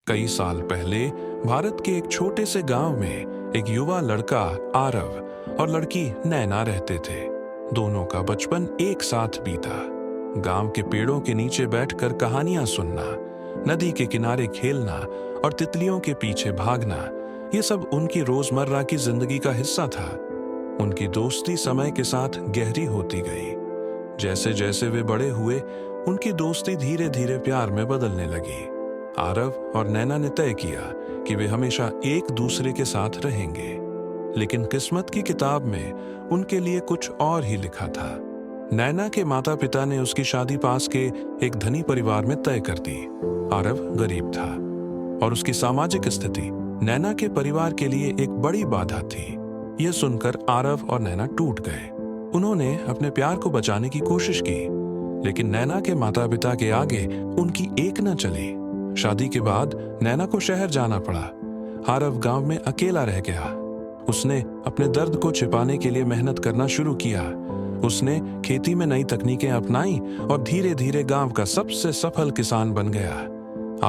कई साल पहले भारत के एक छोटे से गांव में एक युवा लड़का आरव और लड़की नैना रहते थे। दोनों का बचपन एक साथ बीता। गांव के पेड़ों के नीचे बैठकर कहानियां सुनना, नदी के किनारे खेलना और तितलियों के पीछे भागना, ये सब उनकी रोजमर्रा की जिंदगी का हिस्सा था। उनकी दोस्ती समय के साथ गहरी होती गई। जैसे जैसे वे बड़े हुए, उनकी दोस्ती धीरे धीरे प्यार में बदलने लगी। आरव और नैना ने तय किया कि वे हमेशा एक दूसरे के साथ रहेंगे, लेकिन किस्मत की किताब में उनके लिए कुछ और ही लिखा था। नैना के माता पिता ने उसकी शादी पास के एक धनी परिवार में तय कर दी। आरव गरीब था और उसकी सामाजिक स्थिति नैना के परिवार के लिए एक बड़ी बाधा थी। यह सुनकर आरव और नैना टूट गए। उन्होंने अपने प्यार को बचाने की कोशिश की, लेकिन नैना के माता पिता के आगे उनकी एक न चली। शादी के बाद नैना को शहर जाना पड़ा। आरव गांव में अकेला रह गया। उसने अपने दर्द को छिपाने के लिए मेहनत करना शुरू किया। उसने खेती में नई तकनीकें अपनाई और धीरे धीरे गांव का सबसे सफल किसान बन गया।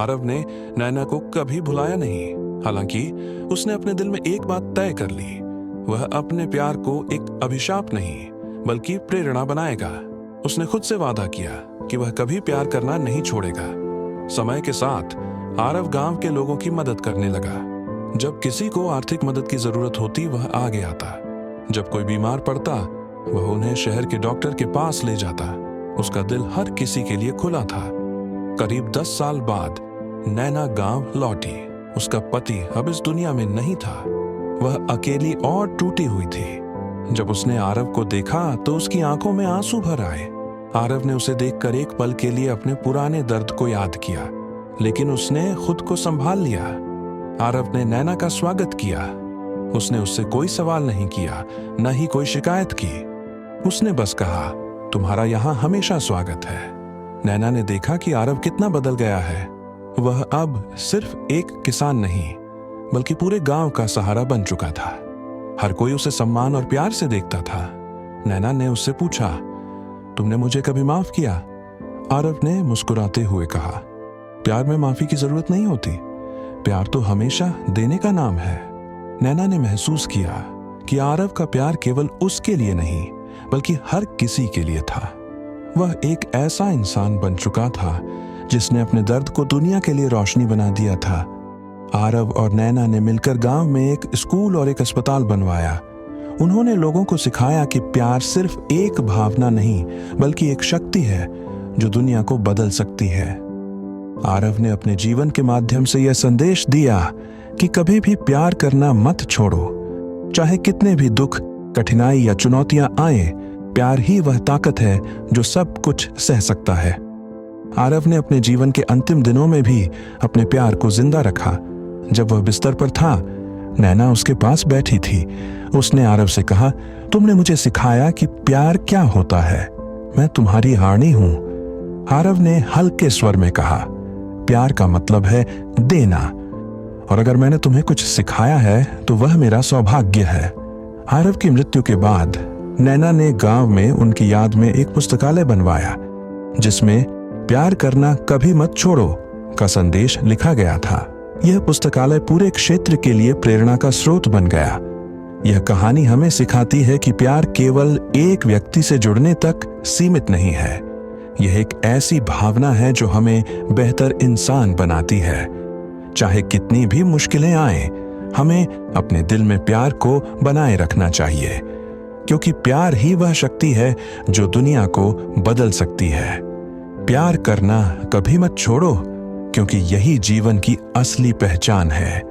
आरव ने नैना को कभी भुलाया नहीं, हालांकि उसने अपने दिल में एक बात तय कर ली। वह अपने प्यार को एक अभिशाप नहीं बल्कि प्रेरणा बनाएगा। उसने खुद से वादा किया कि वह कभी प्यार करना नहीं छोड़ेगा। समय के साथ आरव गांव के लोगों की मदद करने लगा। जब किसी को आर्थिक मदद की जरूरत होती, वह आगे आता। जब कोई बीमार पड़ता, वह उन्हें शहर के डॉक्टर के पास ले जाता। उसका दिल हर किसी के लिए खुला था। करीब 10 साल बाद नैना गांव लौटी। उसका पति अब इस दुनिया में नहीं था। वह अकेली और टूटी हुई थी। जब उसने आरव को देखा तो उसकी आंखों में आंसू भर आए। आरव ने उसे देखकर एक पल के लिए अपने पुराने दर्द को याद किया, लेकिन उसने खुद को संभाल लिया। आरव ने नैना का स्वागत किया। उसने उससे कोई सवाल नहीं किया, न ही कोई शिकायत की। उसने बस कहा, तुम्हारा यहाँ हमेशा स्वागत है। नैना ने देखा कि आरव कितना बदल गया है। वह अब सिर्फ एक किसान नहीं, बल्कि पूरे गांव का सहारा बन चुका था। हर कोई उसे सम्मान और प्यार से देखता था। नैना ने उससे पूछा, तुमने मुझे कभी माफ किया? आरव ने मुस्कुराते हुए कहा, प्यार में माफी की जरूरत नहीं होती। प्यार तो हमेशा देने का नाम है। नैना ने महसूस किया कि आरव का प्यार केवल उसके लिए नहीं, बल्कि हर किसी के लिए था। वह एक ऐसा इंसान बन चुका था जिसने अपने दर्द को दुनिया के लिए रोशनी बना दिया था। आरव और नैना ने मिलकर गांव में एक स्कूल और एक अस्पताल बनवाया। उन्होंने लोगों को सिखाया कि प्यार सिर्फ एक भावना नहीं, बल्कि एक शक्ति है जो दुनिया को बदल सकती है। आरव ने अपने जीवन के माध्यम से यह संदेश दिया कि कभी भी प्यार करना मत छोड़ो। चाहे कितने भी दुख, कठिनाई या चुनौतियां आए, प्यार ही वह ताकत है जो सब कुछ सह सकता है। आरव ने अपने जीवन के अंतिम दिनों में भी अपने प्यार को जिंदा रखा। जब वह बिस्तर पर था, नैना उसके पास बैठी थी। उसने आरव से कहा, तुमने मुझे सिखाया कि प्यार क्या होता है। मैं तुम्हारी रानी हूं। आरव ने हल्के स्वर में कहा, प्यार का मतलब है देना, और अगर मैंने तुम्हें कुछ सिखाया है तो वह मेरा सौभाग्य है। आरव की मृत्यु के बाद नैना ने गांव में उनकी याद में एक पुस्तकालय बनवाया, जिसमें प्यार करना कभी मत छोड़ो का संदेश लिखा गया था। यह पुस्तकालय पूरे क्षेत्र के लिए प्रेरणा का स्रोत बन गया। यह कहानी हमें सिखाती है कि प्यार केवल एक व्यक्ति से जुड़ने तक सीमित नहीं है। यह एक ऐसी भावना है जो हमें बेहतर इंसान बनाती है। चाहे कितनी भी मुश्किलें आएं, हमें अपने दिल में प्यार को बनाए रखना चाहिए, क्योंकि प्यार ही वह शक्ति है जो दुनिया को बदल सकती है। प्यार करना कभी मत छोड़ो, क्योंकि यही जीवन की असली पहचान है।